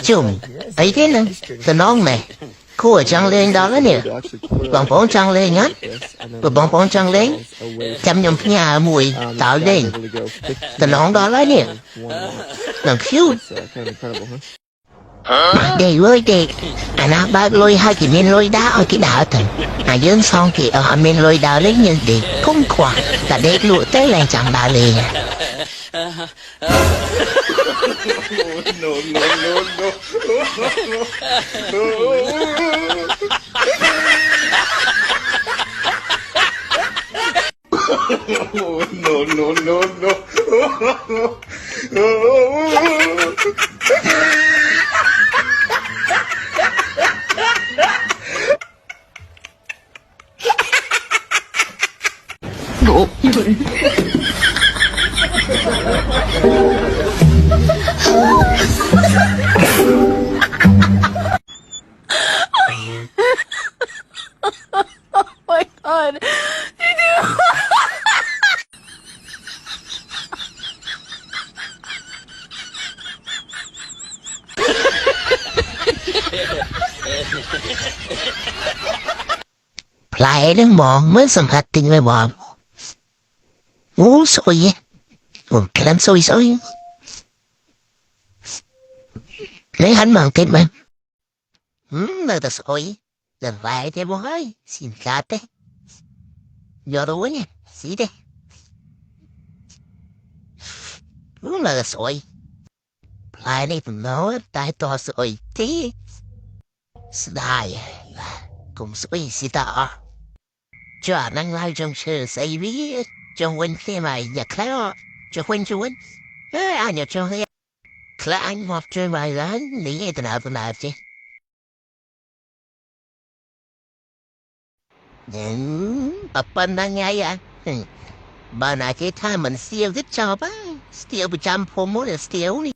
chùm ấy thế nè tao nói mày cô ở trăng lên đó nè bọn bọn trăng lên nhá rồi bọn bọn trăng lên chăm nhầm nhà mùi tạo lên tao nói đó là nè làm cute đây với đây nó ba lôi hai cái men lôi đá ở cái đảo thành dân xong thì ở men lôi đá lấy nhân để không quả là để lụa tới lại chẳng bà lì my god. lại đến bọn mới xâm hạt tình với bọn ngủ sôi làm sôi sôi lấy hắn bằng tên mình là ta sôi là vài thế bố ơi xin khát đấy giờ đâu nhỉ xí đây đúng là sôi lại đây mình nói tai to sôi thế đại cùng sôi xí ta cho năng lai trong sự xây ví trong quên thế mày nhặt khá cho quên ai nhặt cho hết là anh học chơi bài lớn lý nghe từ nào chứ upon đang ngay à bà này cái thai mình siêu thích cho bác siêu bị chăm phô mốt là siêu đi